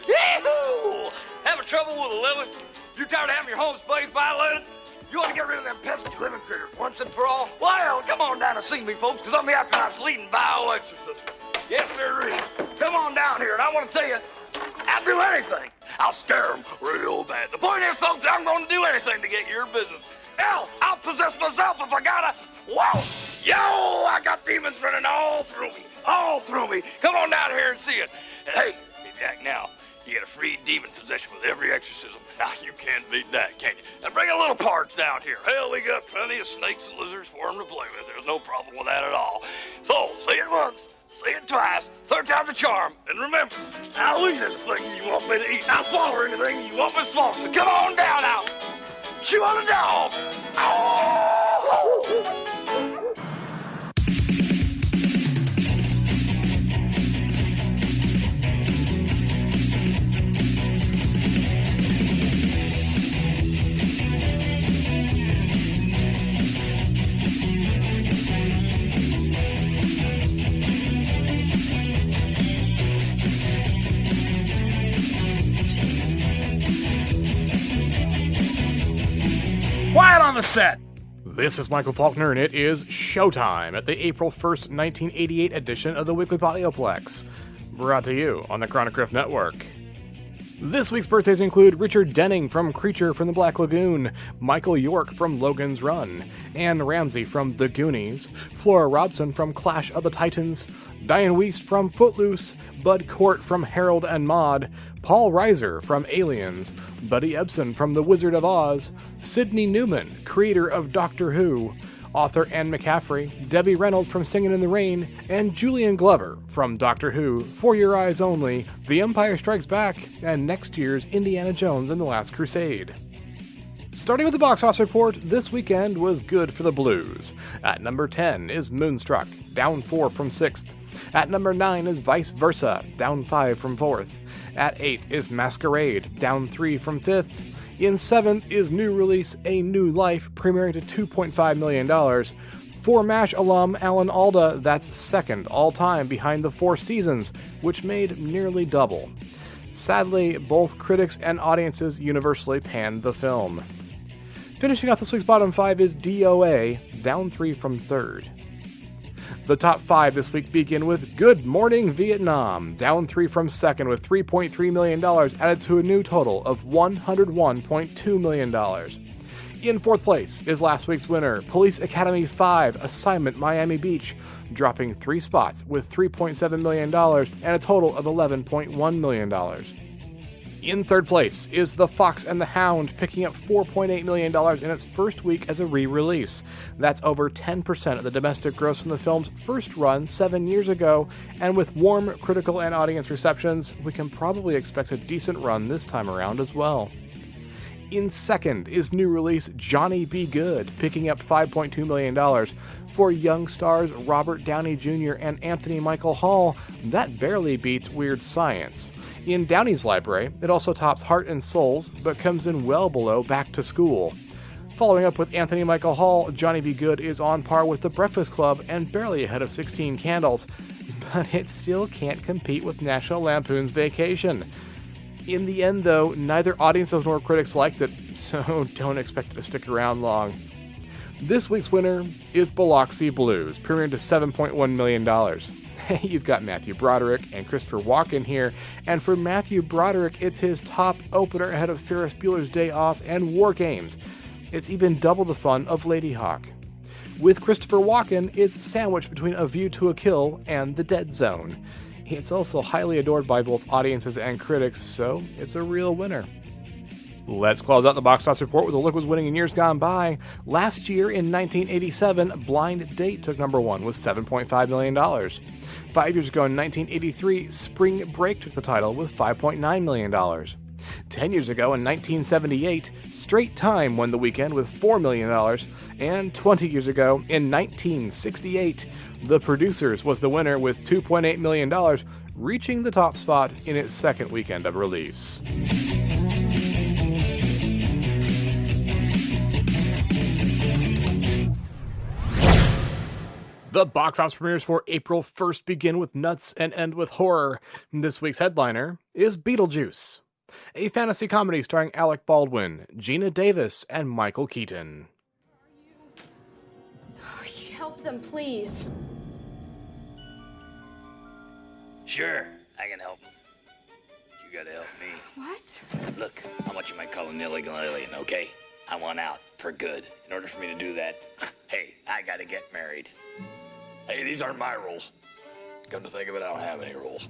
Yee-hoo! Having trouble with a living? You tired of having your home space violated? You want to get rid of them pesky living critters once and for all? Well, come on down and see me, folks, because I'm the after-night's leading bioexorcist. Yes, sir is. Come on down here, and I want to tell you, I'll do anything. I'll scare them real bad. The point is, folks, I'm going to do anything to get your business. Hell, I'll possess myself if I gotta. Whoa! Yo, I got demons running all through me. All through me. Come on down here and see it. And hey, if you act now, you get a free demon possession with every exorcism. Now, you can't beat that, can you? And bring a little parts down here. Hell, we got plenty of snakes and lizards for them to play with. There's no problem with that at all. So, say it once, say it twice, third time's a charm. And remember, I'll eat anything you want me to eat. I'll swallow anything you want me to swallow. So come on down now. Chew on a dog. Oh! Quiet on the set! This is Michael Faulkner, and it is showtime at the April 1st, 1988 edition of the Weekly Podioplex, brought to you on the Chronic Riff Network. This week's birthdays include Richard Denning from Creature from the Black Lagoon, Michael York from Logan's Run, Anne Ramsey from The Goonies, Flora Robson from Clash of the Titans, Diane Wiest from Footloose, Bud Cort from Harold and Maude, Paul Reiser from Aliens, Buddy Ebsen from The Wizard of Oz, Sidney Newman, creator of Doctor Who, author Anne McCaffrey, Debbie Reynolds from Singin' in the Rain, and Julian Glover from Doctor Who, For Your Eyes Only, The Empire Strikes Back, and next year's Indiana Jones and the Last Crusade. Starting with the box office report, this weekend was good for the blues. At number 10 is Moonstruck, down 4 from 6th. At number 9 is Vice Versa, down 5 from 4th. At 8th is Masquerade, down 3 from 5th. In 7th is new release A New Life, premiering to $2.5 million. For MASH alum Alan Alda, that's second all-time behind The Four Seasons, which made nearly double. Sadly, both critics and audiences universally panned the film. Finishing off this week's bottom 5 is DOA, down 3 from 3rd. The top 5 this week begin with Good Morning Vietnam, down 3 from 2nd with $3.3 million added to a new total of $101.2 million. In 4th place is last week's winner, Police Academy 5 Assignment Miami Beach, dropping 3 spots with $3.7 million and a total of $11.1 million. In 3rd place is The Fox and the Hound, picking up $4.8 million in its first week as a re-release. That's over 10% of the domestic gross from the film's first run 7 years ago, and with warm critical and audience receptions, we can probably expect a decent run this time around as well. In 2nd is new release Johnny Be Good, picking up $5.2 million. For young stars Robert Downey Jr. and Anthony Michael Hall, that barely beats Weird Science. In Downey's library, it also tops Heart and Souls, but comes in well below Back to School. Following up with Anthony Michael Hall, Johnny Be Good is on par with The Breakfast Club and barely ahead of 16 Candles, but it still can't compete with National Lampoon's Vacation. In the end, though, neither audiences nor critics liked it, so don't expect it to stick around long. This week's winner is Biloxi Blues, premiering to $7.1 million. Hey, you've got Matthew Broderick and Christopher Walken here, and for Matthew Broderick, it's his top opener ahead of Ferris Bueller's Day Off and War Games. It's even double the fun of Lady Hawk. With Christopher Walken, it's sandwiched between A View to a Kill and The Dead Zone. It's also highly adored by both audiences and critics, so it's a real winner. Let's close out the box office report with a look at what's winning in years gone by. Last year, in 1987, Blind Date took number 1 with $7.5 million. 5 years ago, in 1983, Spring Break took the title with $5.9 million. 10 years ago, in 1978, Straight Time won the weekend with $4 million. And 20 years ago, in 1968, The Producers was the winner with $2.8 million, reaching the top spot in its second weekend of release. The box office premieres for April 1st begin with nuts and end with horror. This week's headliner is Beetlejuice, a fantasy comedy starring Alec Baldwin, Gina Davis, and Michael Keaton. Help them, please. Sure, I can help. You gotta help me. What? Look, how much you might call an illegal alien, okay? I want out, for good. In order for me to do that, hey, I gotta get married. Hey, these aren't my rules. Come to think of it, I don't have any rules.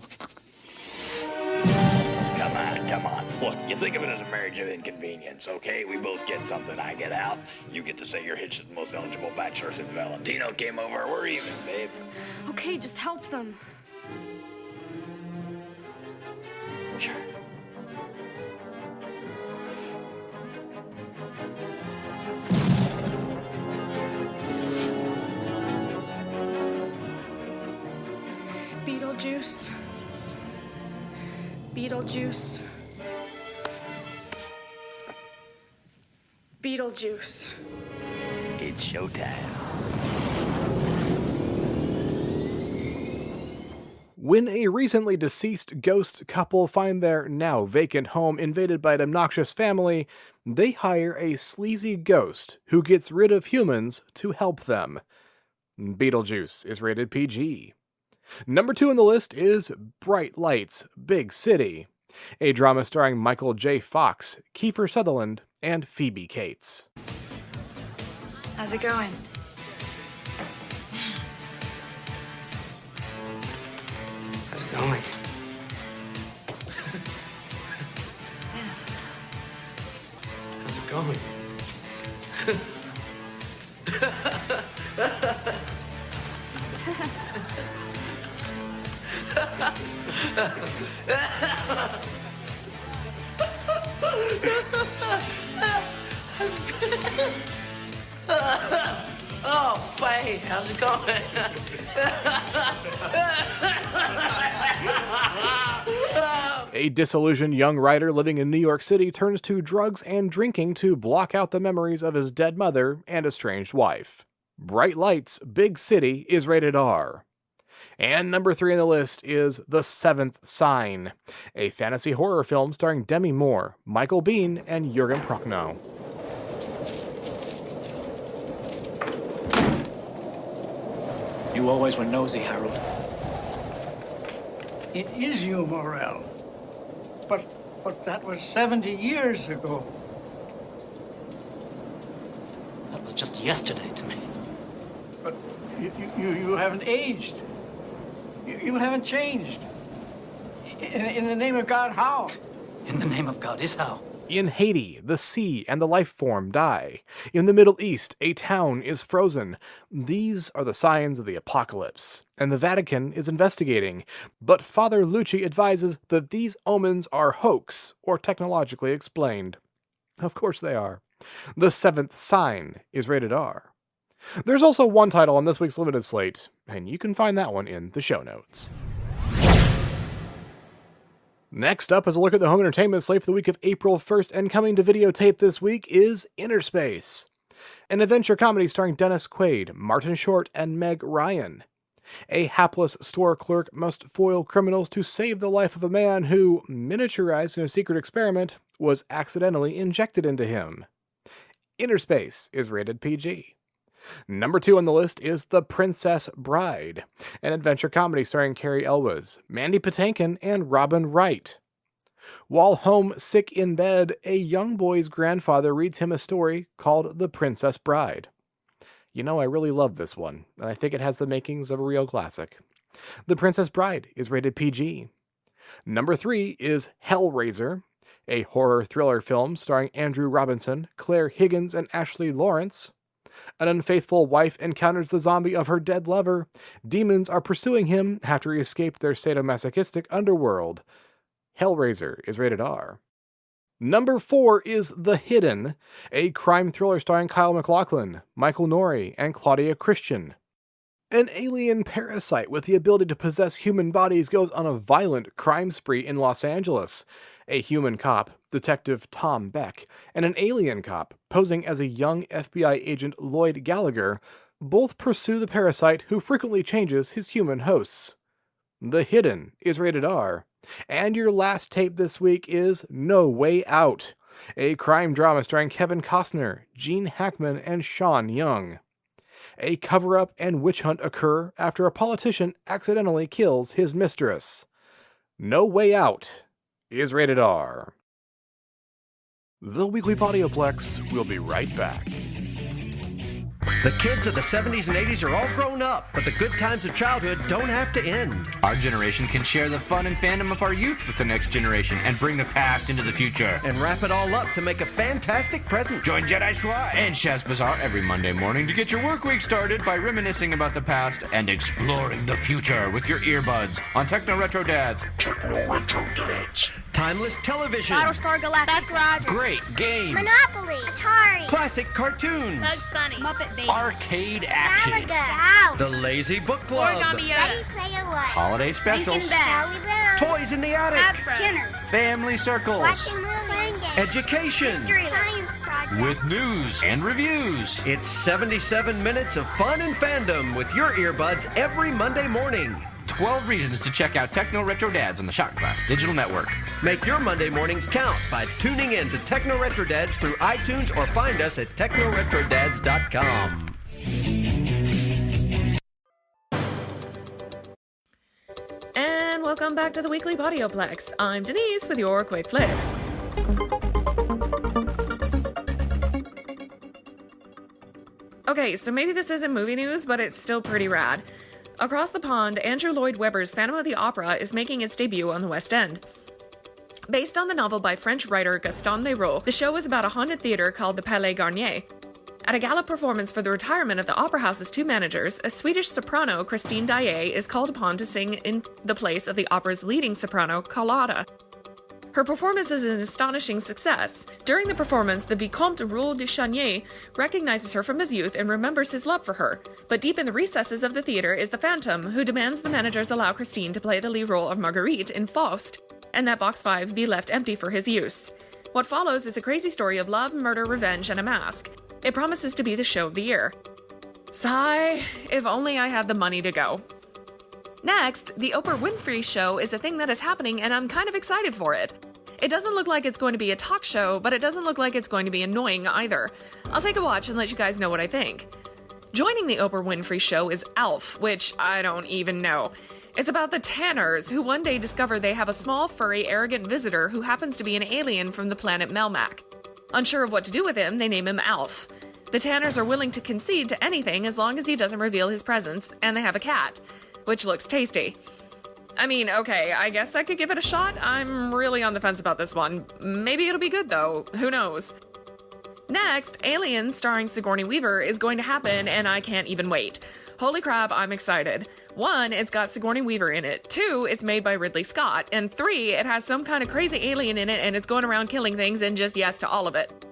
Come on. Look, you think of it as a marriage of inconvenience, okay? We both get something. I get out. You get to say you're hitched to the most eligible bachelor since Valentino came over. We're even, babe. Okay, just help them. Sure. Beetlejuice. Beetlejuice. Beetlejuice. It's showtime. When a recently deceased ghost couple find their now vacant home invaded by an obnoxious family, they hire a sleazy ghost who gets rid of humans to help them. Beetlejuice is rated PG. Number 2 on the list is Bright Lights, Big City, a drama starring Michael J. Fox, Kiefer Sutherland, and Phoebe Cates. How's it going? How's it going? How's it going? Oh, Faye, how's it going? A disillusioned young writer living in New York City turns to drugs and drinking to block out the memories of his dead mother and estranged wife. Bright Lights, Big City is rated R. And number 3 on the list is The Seventh Sign, a fantasy horror film starring Demi Moore, Michael Biehn, and Jürgen Prochnow. You always were nosy, Harold. It is you, Morel. But that was 70 years ago. That was just yesterday to me. But you haven't aged. You haven't changed. In the name of God, how? In the name of God is how. In Haiti, the sea and the life form die. In the Middle East, a town is frozen. These are the signs of the apocalypse, and the Vatican is investigating. But Father Lucci advises that these omens are hoax or technologically explained. Of course they are. The Seventh Sign is rated R. There's also one title on this week's limited slate, and you can find that one in the show notes. Next up is a look at the home entertainment slate for the week of April 1st, and coming to videotape this week is Innerspace, an adventure comedy starring Dennis Quaid, Martin Short, and Meg Ryan. A hapless store clerk must foil criminals to save the life of a man who, miniaturized in a secret experiment, was accidentally injected into him. Innerspace is rated PG. Number 2 on the list is The Princess Bride, an adventure comedy starring Carrie Elwes, Mandy Patinkin, and Robin Wright. While home sick in bed, a young boy's grandfather reads him a story called The Princess Bride. You know, I really love this one, and I think it has the makings of a real classic. The Princess Bride is rated PG. Number 3 is Hellraiser, a horror thriller film starring Andrew Robinson, Claire Higgins, and Ashley Lawrence. An unfaithful wife encounters the zombie of her dead lover. Demons are pursuing him after he escaped their sadomasochistic underworld. Hellraiser is rated R. Number 4 is The Hidden, a crime thriller starring Kyle MacLachlan, Michael Nouri, and Claudia Christian. An alien parasite with the ability to possess human bodies goes on a violent crime spree in Los Angeles. A human cop, Detective Tom Beck, and an alien cop, posing as a young FBI agent Lloyd Gallagher, Both pursue the parasite who frequently changes his human hosts. The Hidden is rated R. And your last tape this week is No Way Out, a crime drama starring Kevin Costner, Gene Hackman, and Sean Young. A cover-up and witch hunt occur after a politician accidentally kills his mistress. No Way Out is rated R. The Weekly Podioplex will be right back. The kids of the 70s and 80s are all grown up, but the good times of childhood don't have to end. Our generation can share the fun and fandom of our youth with the next generation and bring the past into the future. And wrap it all up to make a fantastic present. Join Jedi Schwa and Shaz Bazaar every Monday morning to get your work week started by reminiscing about the past and exploring the future with your earbuds on Techno Retro Dads. Techno Retro Dads. Timeless television. Battlestar Galactica. Roger. Great games. Monopoly. Atari. Classic cartoons. Bugs Bunny. Muppet Babies. Arcade action. Galaga. The Lazy Book Club. Ready Player One. Holiday specials. Charlie Brown. Toys in the attic. Kenner. Family circles. Watching movies. Education. History. Science project. With news and reviews. It's 77 minutes of fun and fandom with your earbuds every Monday morning. 12 reasons to check out Techno Retro Dads on the Shot Glass Digital Network. Make your Monday mornings count by tuning in to Techno Retro Dads through iTunes or find us at technoretrodads.com. And welcome back to the Weekly Podioplex. I'm Denise with your Quick Flicks. Okay, so maybe this isn't movie news, but it's still pretty rad. Across the pond, Andrew Lloyd Webber's Phantom of the Opera is making its debut on the West End. Based on the novel by French writer Gaston Leroux, the show is about a haunted theater called the Palais Garnier. At a gala performance for the retirement of the Opera House's two managers, a Swedish soprano, Christine Daae, is called upon to sing in the place of the opera's leading soprano, Carlotta. Her performance is an astonishing success. During the performance, the Vicomte Roux de Chagny recognizes her from his youth and remembers his love for her. But deep in the recesses of the theater is the Phantom, who demands the managers allow Christine to play the lead role of Marguerite in Faust, and that Box 5 be left empty for his use. What follows is a crazy story of love, murder, revenge, and a mask. It promises to be the show of the year. Sigh, if only I had the money to go. Next, the Oprah Winfrey Show is a thing that is happening, and I'm kind of excited for it. It doesn't look like it's going to be a talk show, but it doesn't look like it's going to be annoying either. I'll take a watch and let you guys know what I think. Joining the Oprah Winfrey Show is ALF, which I don't even know. It's about the Tanners, who one day discover they have a small, furry, arrogant visitor who happens to be an alien from the planet Melmac. Unsure of what to do with him, they name him Alf. The Tanners are willing to concede to anything as long as he doesn't reveal his presence, and they have a cat, which looks tasty. I mean, okay, I guess I could give it a shot. I'm really on the fence about this one. Maybe it'll be good, though. Who knows? Next, Aliens, starring Sigourney Weaver, is going to happen, and I can't even wait. Holy crap, I'm excited. 1, it's got Sigourney Weaver in it. 2, it's made by Ridley Scott. And 3, it has some kind of crazy alien in it, and it's going around killing things, and just yes to all of it.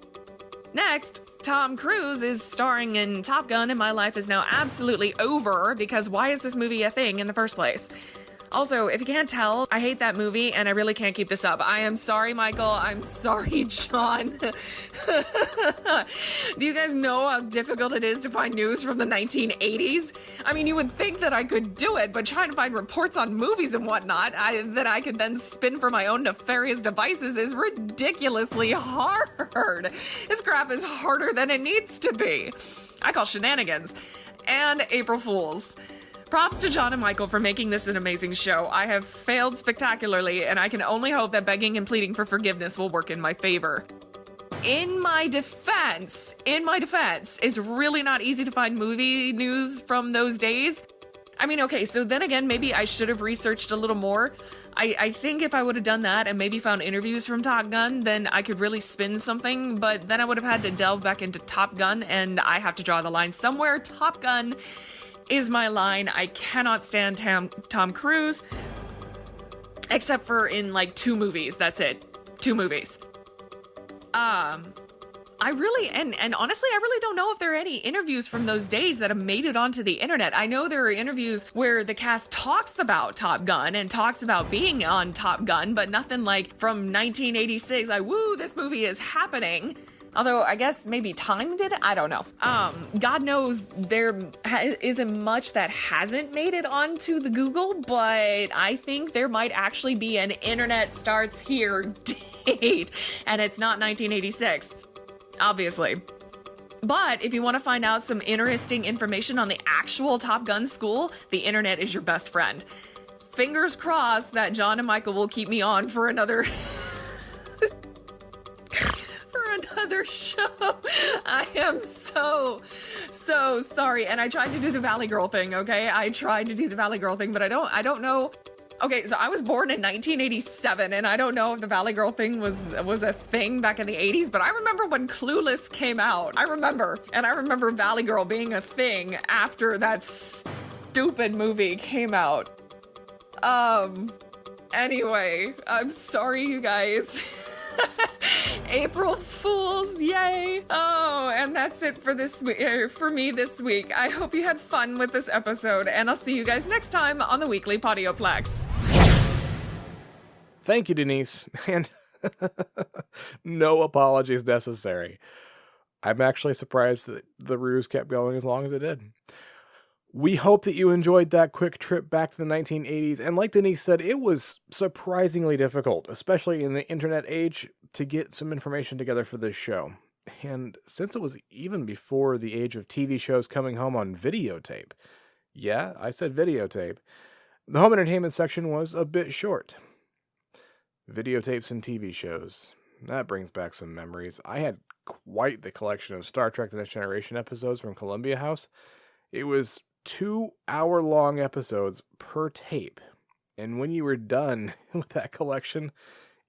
Next, Tom Cruise is starring in Top Gun, and my life is now absolutely over, because why is this movie a thing in the first place? Also, if you can't tell, I hate that movie, and I really can't keep this up. I am sorry, Michael. I'm sorry, John. Do you guys know how difficult it is to find news from the 1980s? I mean, you would think that I could do it, but trying to find reports on movies and whatnot that I could then spin for my own nefarious devices is ridiculously hard. This crap is harder than it needs to be. I call shenanigans. And April Fools. Props to John and Michael for making this an amazing show. I have failed spectacularly, and I can only hope that begging and pleading for forgiveness will work in my favor. In my defense, it's really not easy to find movie news from those days. I mean, okay, so then again, maybe I should have researched a little more. I think if I would have done that and maybe found interviews from Top Gun, then I could really spin something, but then I would have had to delve back into Top Gun, and I have to draw the line somewhere. Top Gun is my line. I cannot stand Tom Cruise, except for in like 2 movies. That's it. 2 movies. I really, and honestly, I really don't know if there are any interviews from those days that have made it onto the internet. I know there are interviews where the cast talks about Top Gun and talks about being on Top Gun, but nothing like from 1986, like, woo, this movie is happening. Although I guess maybe time did it? I don't know. God knows there isn't much that hasn't made it onto the Google, but I think there might actually be an internet starts here date, and it's not 1986, obviously. But if you want to find out some interesting information on the actual Top Gun school, the internet is your best friend. Fingers crossed that John and Michael will keep me on for another show. I am so sorry. And I tried to do the Valley Girl thing, okay? I tried to do the Valley Girl thing, but I don't know. Okay, so I was born in 1987, and I don't know if the Valley Girl thing was a thing back in the 80s, but I remember when Clueless came out. I remember Valley Girl being a thing after that stupid movie came out. Anyway, I'm sorry, you guys. April Fools, yay! Oh, and that's it for this for me this week. I hope you had fun with this episode, and I'll see you guys next time on the Weekly Podioplex. Thank you, Denise, and no apologies necessary. I'm actually surprised that the ruse kept going as long as it did. We hope that you enjoyed that quick trip back to the 1980s, and like Denise said, it was surprisingly difficult, especially in the internet age, to get some information together for this show. And since it was even before the age of TV shows coming home on videotape, yeah, I said videotape, the home entertainment section was a bit short. Videotapes and TV shows. That brings back some memories. I had quite the collection of Star Trek The Next Generation episodes from Columbia House. It was 2-hour-long episodes per tape. And when you were done with that collection,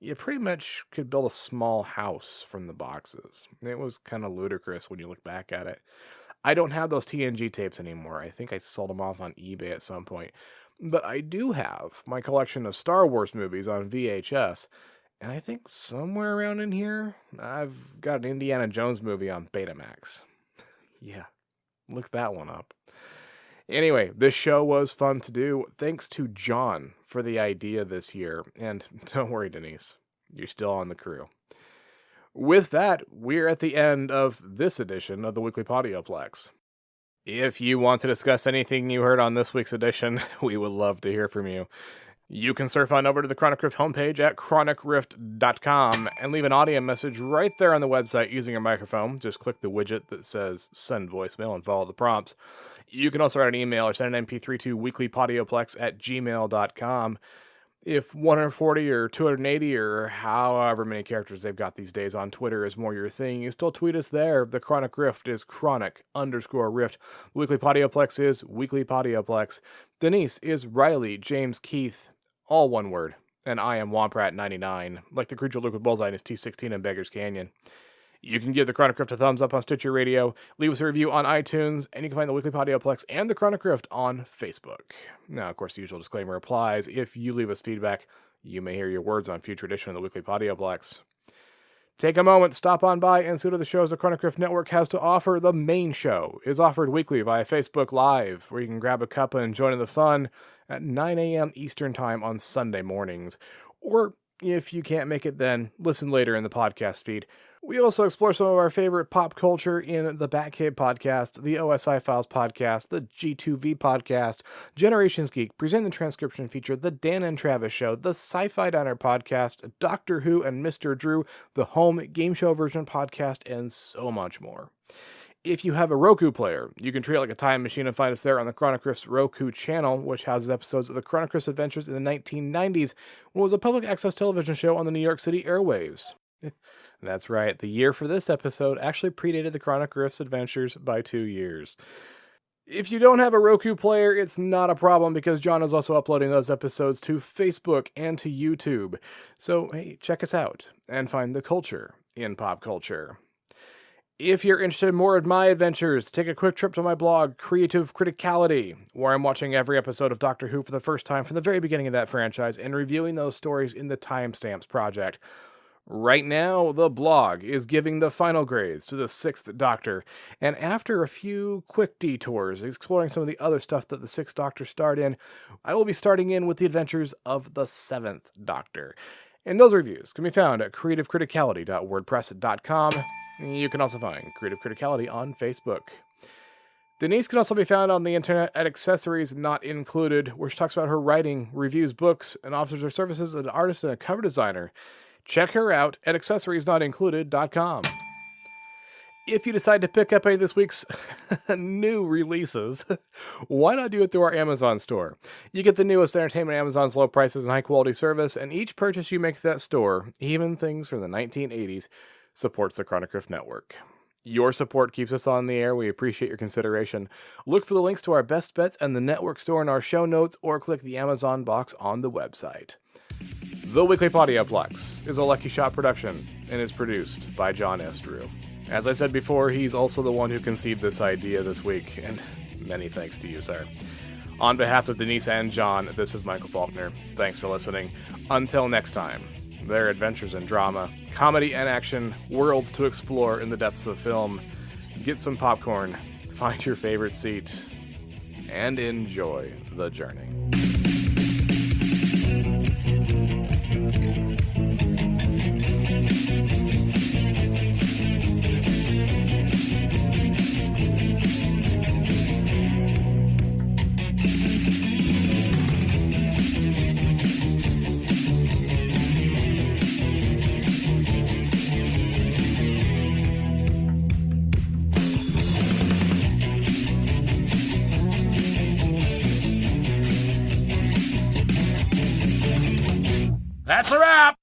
you pretty much could build a small house from the boxes. It was kind of ludicrous when you look back at it. I don't have those TNG tapes anymore. I think I sold them off on eBay at some point. But I do have my collection of Star Wars movies on VHS. And I think somewhere around in here, I've got an Indiana Jones movie on Betamax. Yeah, look that one up. Anyway, this show was fun to do. Thanks to John for the idea this year. And don't worry, Denise, you're still on the crew. With that, we're at the end of this edition of the Weekly Podioplex. If you want to discuss anything you heard on this week's edition, we would love to hear from you. You can surf on over to the Chronic Rift homepage at chronicrift.com and leave an audio message right there on the website using your microphone. Just click the widget that says send voicemail and follow the prompts. You can also write an email or send an MP3 to weeklypodioplex@gmail.com. If 140 or 280 or however many characters they've got these days on Twitter is more your thing, you still tweet us there. The Chronic Rift is chronic_rift. Weekly Podioplex is Weekly Podioplex. Denise is Riley James Keith, all one word. And I am Womprat99, like the creature Luke with Bullseye in his T16 in Beggar's Canyon. You can give the Chronic Rift a thumbs up on Stitcher Radio, leave us a review on iTunes, and you can find the Weekly Podioplex and the Chronic Rift on Facebook. Now, of course, the usual disclaimer applies. If you leave us feedback, you may hear your words on future edition of the Weekly Podioplex. Take a moment, stop on by, and see what the shows the Chronic Rift Network has to offer. The main show is offered weekly via Facebook Live, where you can grab a cuppa and join in the fun at 9 a.m. Eastern Time on Sunday mornings. Or, if you can't make it then, listen later in the podcast feed. We also explore some of our favorite pop culture in the Batcave podcast, the OSI Files podcast, the G2V podcast, Generations Geek, Present the Transcription feature, the Dan and Travis Show, the Sci-Fi Diner podcast, Doctor Who and Mr. Drew, the Home Game Show Version podcast, and so much more. If you have a Roku player, you can treat it like a time machine and find us there on the Chronic Rift's Roku channel, which houses episodes of the Chronic Rift's adventures in the 1990s, when it was a public access television show on the New York City airwaves. That's right, the year for this episode actually predated the Chronic Rift's adventures by 2 years. If you don't have a Roku player, it's not a problem because John is also uploading those episodes to Facebook and to YouTube. So, hey, check us out and find the culture in pop culture. If you're interested in more of my adventures, take a quick trip to my blog, Creative Criticality, where I'm watching every episode of Doctor Who for the first time from the very beginning of that franchise and reviewing those stories in the Timestamps Project. Right now, the blog is giving the final grades to the 6th Doctor, and after a few quick detours exploring some of the other stuff that the 6th Doctor starred in, I will be starting in with the adventures of the 7th Doctor. And those reviews can be found at creativecriticality.wordpress.com. You can also find Creative Criticality on Facebook. Denise can also be found on the internet at Accessories Not Included, where she talks about her writing, reviews books, and offers her services as an artist and a cover designer. Check her out at accessoriesnotincluded.com. If you decide to pick up any of this week's new releases, why not do it through our Amazon store? You get the newest entertainment at Amazon's low prices and high-quality service, and each purchase you make at that store, even things from the 1980s, supports the Chronic Riff Network. Your support keeps us on the air. We appreciate your consideration. Look for the links to our best bets and the network store in our show notes, or click the Amazon box on the website. The Weekly Podioplex is a Lucky Shot production and is produced by John S. Drew. As I said before, he's also the one who conceived this idea this week, and many thanks to you, sir. On behalf of Denise and John, this is Michael Faulkner. Thanks for listening. Until next time, there are adventures in drama, comedy and action, worlds to explore in the depths of film. Get some popcorn, find your favorite seat, and enjoy the journey. That's a wrap!